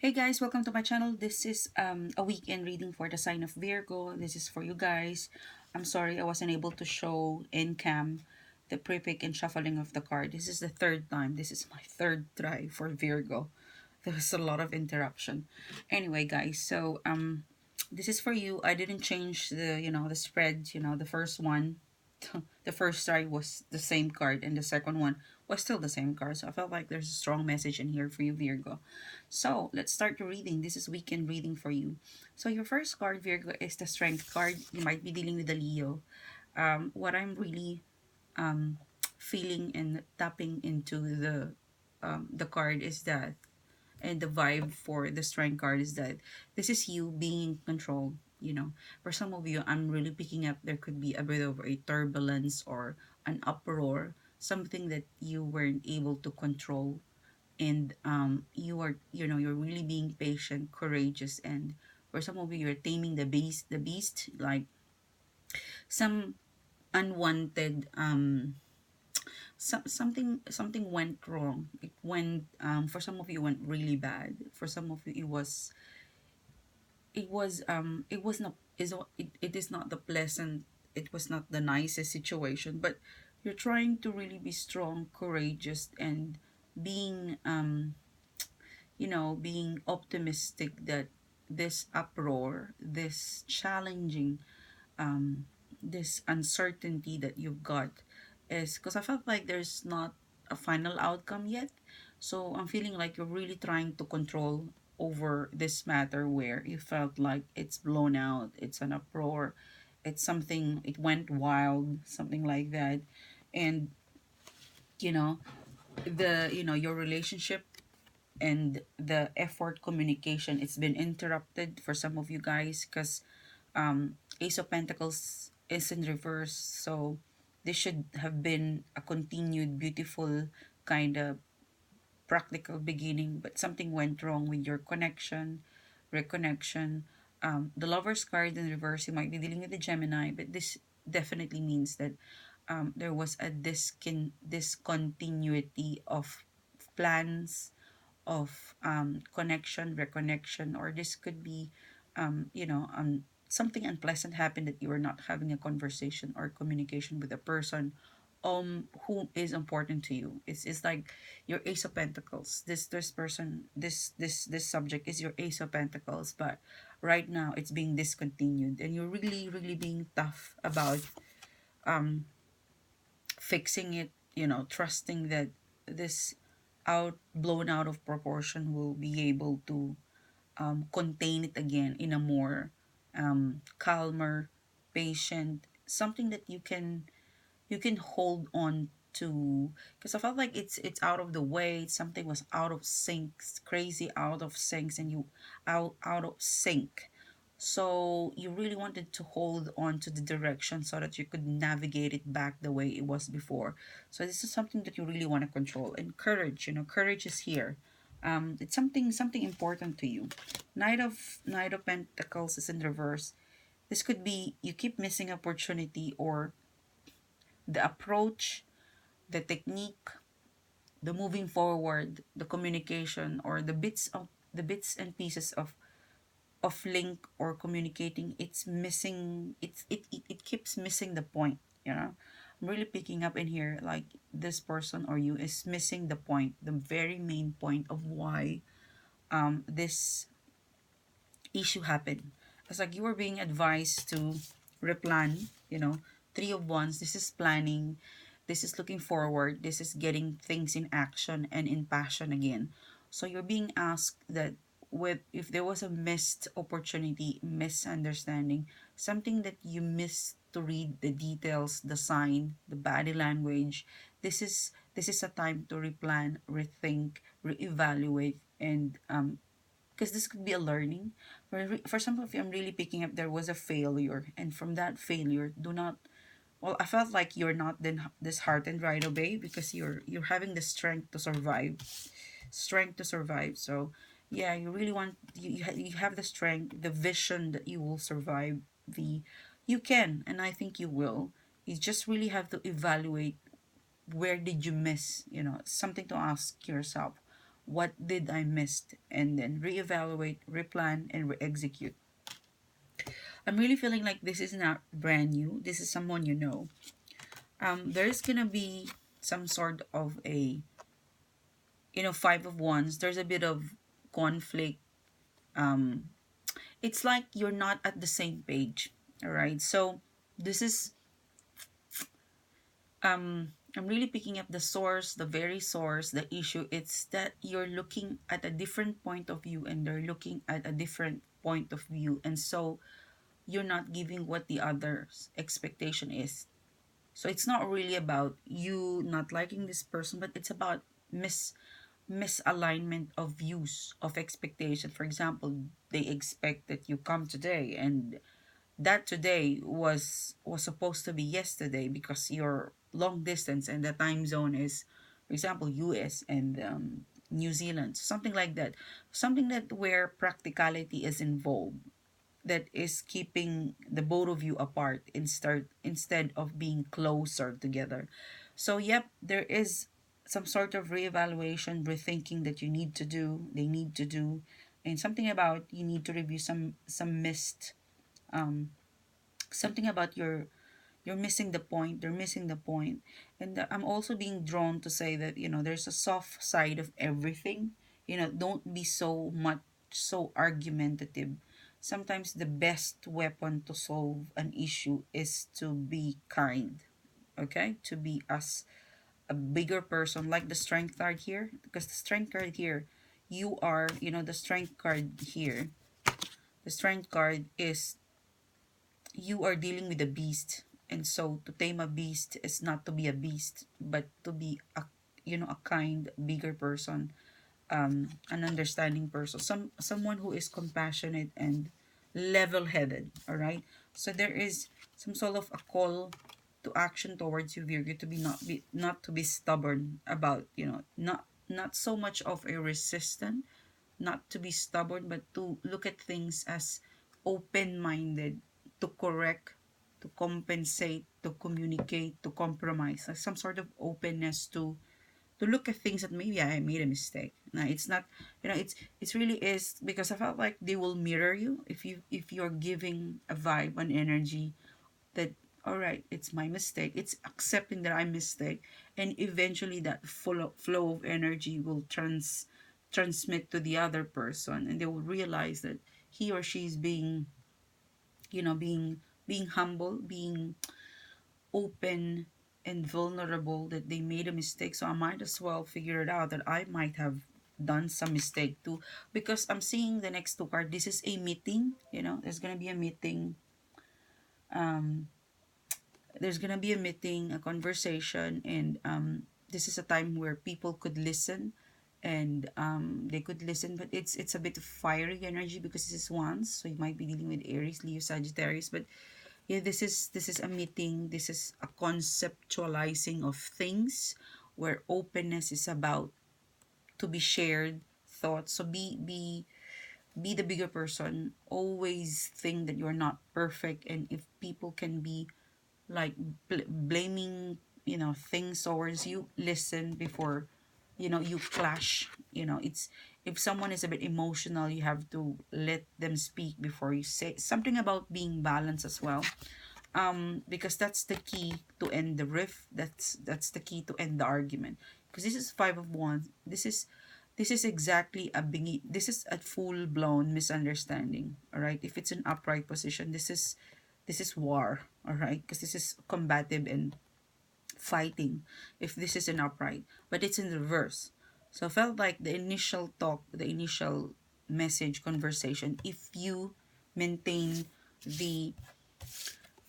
Hey guys, welcome to my channel. This is a weekend reading for the sign of Virgo. This is for you guys. I'm sorry I wasn't able to show in cam the pre-pick and shuffling of the card. This is the third time. This is my third try for Virgo. There was a lot of interruption. Anyway, guys, so this is for you. I didn't change the spread, the first one. The first try was the same card and the second one was still the same card. So I felt like there's a strong message in here for you, Virgo. So let's start the reading. This is weekend reading for you. So your first card, Virgo, is the Strength card. You might be dealing with the Leo. What I'm really feeling and tapping into the card is that, and the vibe for the Strength card is that this is you being in control. For some of you, I'm really picking up there could be a bit of a turbulence or an uproar, something that you weren't able to control, and you're really being patient, courageous, and for some of you, you're taming the beast, like some unwanted something went wrong. It went For some of you, went really bad. For some of you, it was not it is not the pleasant, it was not the nicest situation, but you're trying to really be strong, courageous, and being being optimistic that this uproar, this challenging, this uncertainty that you've got is because I felt like there's not a final outcome yet. So I'm feeling like you're really trying to control over this matter where you felt like it's blown out, it's an uproar, it's something, it went wild, something like that. And you know, your relationship and the effort communication, it's been interrupted for some of you guys because Ace of Pentacles is in reverse. So this should have been a continued beautiful kind of practical beginning, but something went wrong with your connection, reconnection. The Lover's card in reverse, you might be dealing with the Gemini, but this definitely means that there was a discontinuity of plans, of connection, reconnection, or this could be, something unpleasant happened that you were not having a conversation or communication with a person who is important to you. It's like your Ace of Pentacles. This person, this subject is your Ace of Pentacles, but right now it's being discontinued, and you're really really being tough about um fixing it, trusting that this blown out of proportion will be able to contain it again in a more calmer, patient, something that you can hold on to, because I felt like it's out of the way. Something was out of sync, crazy out of sync, and you out of sync. So you really wanted to hold on to the direction so that you could navigate it back the way it was before. So this is something that you really want to control. And courage, courage is here. It's something important to you. Knight of Pentacles is in reverse. This could be you keep missing opportunity, or the approach, the technique, the moving forward, the communication, or the bits and pieces of link or communicating, it's missing. It keeps missing the point. I'm really picking up in here like this person or you is missing the point, the very main point of why this issue happened. It's like you were being advised to replan, Three of Wands. This is planning. This is looking forward. This is getting things in action and in passion again. So you're being asked that with if there was a missed opportunity, misunderstanding, something that you missed to read the details, the sign, the body language. This is a time to replan, rethink, reevaluate, and because this could be a learning. For some of you, I'm really picking up there was a failure, and from that failure, do not. Well, I felt like you're not then disheartened right away because you're having the strength to survive. So yeah, you really want you have the strength, the vision that you will survive. The You can, and I think you will. You just really have to evaluate where did you miss. Something to ask yourself. what did I miss, and then reevaluate, replan, and re-execute. I'm really feeling like this is not brand new. This is someone you know. There's gonna be some sort of a, Five of Wands. There's a bit of conflict. Um, it's like you're not at the same page. All right. So this is I'm really picking up the source, the very source, the issue. It's that you're looking at a different point of view and they're looking at a different point of view. And so you're not giving what the other's expectation is. So it's not really about you not liking this person, but it's about misalignment of views, of expectation. For example, they expect that you come today, and that today was supposed to be yesterday because you're long distance and the time zone is, for example, US and New Zealand, something like that. Something that where practicality is involved, that is keeping the both of you apart instead of being closer together. So yep, there is some sort of reevaluation, rethinking that you need to do, they need to do, and something about you need to review some missed, um something about you're missing the point, they're missing the point. And I'm also being drawn to say that, there's a soft side of everything. Don't be so much so argumentative. Sometimes the best weapon to solve an issue is to be kind. Okay, to be as a bigger person, like the strength card here, because the strength card here, you are, the strength card here, the strength card is you are dealing with a beast. And so to tame a beast is not to be a beast, but to be a kind, bigger person, an understanding person, someone who is compassionate and level-headed. All right. So there is some sort of a call to action towards you, Virgo, to be not to be stubborn about, not so much of a resistant, not to be stubborn, but to look at things as open-minded, to correct, to compensate, to communicate, to compromise, like some sort of openness to look at things that maybe I made a mistake. Now it's not, it's really is because I felt like they will mirror you if you're giving a vibe, an energy that, all right, it's my mistake, it's accepting that I mistake, and eventually that flow of energy will transmit to the other person, and they will realize that he or she is being, being humble, being open and vulnerable, that they made a mistake. So I might as well figure it out that I might have done some mistake too, because I'm seeing the next two card. This is a meeting, there's gonna be a meeting. um there's gonna be a meeting, a conversation, and this is a time where people could listen, and they could listen, but it's a bit of fiery energy because this is once, so you might be dealing with Aries, Leo, Sagittarius. But yeah, this is a meeting. This is a conceptualizing of things where openness is about to be shared thoughts. So be the bigger person. Always think that you're not perfect, and if people can be like blaming, things towards you, listen before, you clash. It's, if someone is a bit emotional, you have to let them speak before you say something, about being balanced as well. Because that's the key to end the rift, that's the key to end the argument, because this is Five of Wands. This is exactly this is a full blown misunderstanding. All right, if it's an upright position, this is war. All right, because this is combative and fighting, if this is an upright, but it's in reverse. So I felt like the initial talk, the initial message, conversation, if you maintain the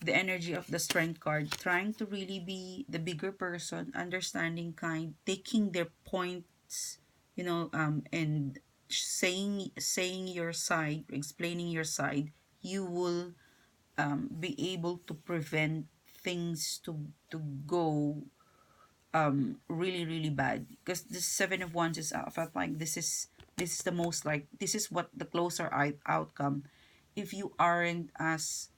the energy of the strength card, trying to really be the bigger person, understanding, kind, taking their points, and saying your side, explaining your side, you will be able to prevent things to go really really bad. Because the Seven of Wands is, I felt like this is the most, like, this is what the closer outcome, if you aren't as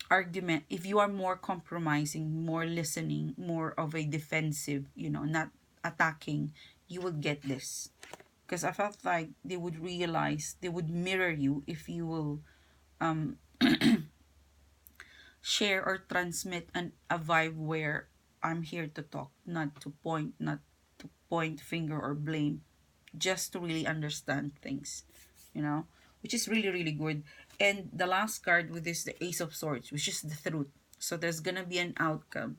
argument, if you are more compromising, more listening, more of a defensive, not attacking, you will get this. Because I felt like they would realize, they would mirror you if you will um share or transmit a vibe where I'm here to talk, not to point finger or blame, just to really understand things, you know, which is really, really good. And the last card with this, the Ace of Swords, which is the truth. So there's gonna be an outcome.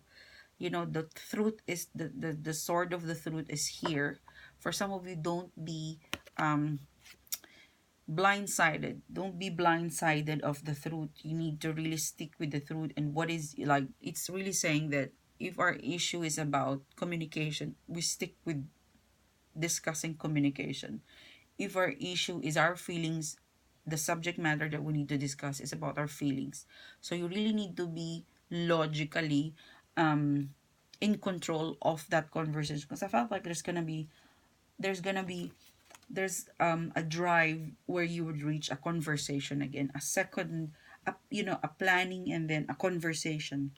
You know, the truth is the sword of the truth is here. For some of you, don't be um blindsided. Don't be blindsided of the truth. You need to really stick with the truth. And what is like, it's really saying that if our issue is about communication, we stick with discussing communication. If our issue is our feelings, the subject matter that we need to discuss is about our feelings. So you really need to be logically um in control of that conversation, because I felt like there's gonna be a drive where you would reach a conversation again, a second, a planning, and then a conversation.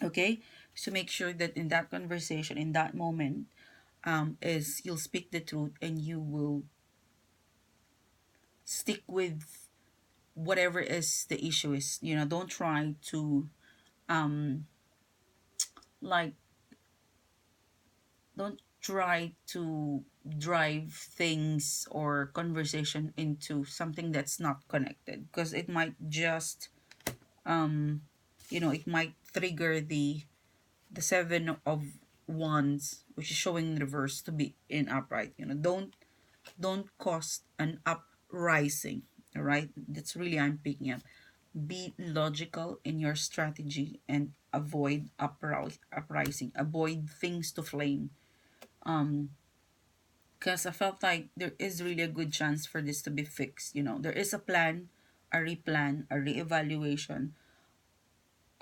Okay, so make sure that in that conversation, in that moment, is you'll speak the truth and you will stick with whatever is the issue is. You know, don't try to um like don't try to drive things or conversation into something that's not connected, because it might just um it might trigger the seven of wands, which is showing in reverse, to be in upright. Don't cause an uprising. All right, that's really, I'm picking up. Be logical in your strategy and avoid uprising, avoid things to flame. um because I felt like there is really a good chance for this to be fixed. There is a plan, a replan, a reevaluation.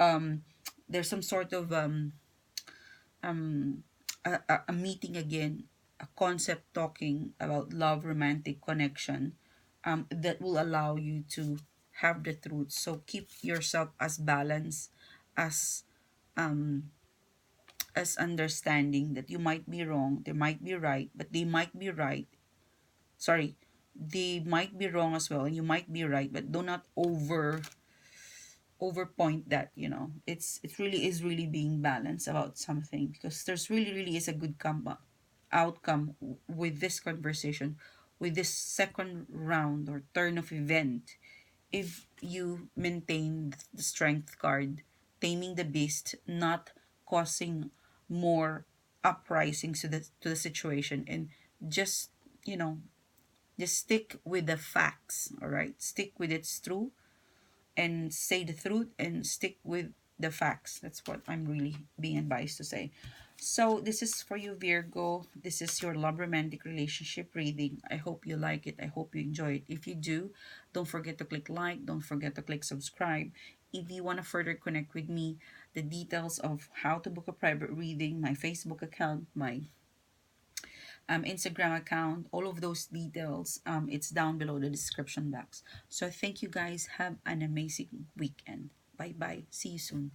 um there's some sort of um a meeting again, a concept talking about love, romantic connection, that will allow you to have the truth. So keep yourself as balanced, as um understanding that you might be wrong, they might be right, but they might be right. Sorry, they might be wrong as well, and you might be right, but do not overpoint that. It really is really being balanced about something, because there's really, really is a good outcome with this conversation, with this second round or turn of event, if you maintain the strength card, taming the beast, not causing more uprisings to the situation, and just you know just stick with the facts. All right, stick with it's true, and say the truth, and stick with the facts. That's what I'm really being advised to say. So this is for you, Virgo. This is your love romantic relationship reading. I hope you like it. I hope you enjoy it. If you do, don't forget to click like. Don't forget to click subscribe. If you want to further connect with me, the details of how to book a private reading, my Facebook account, my Instagram account, all of those details, it's down below the description box. So thank you guys. Have an amazing weekend. Bye bye. See you soon.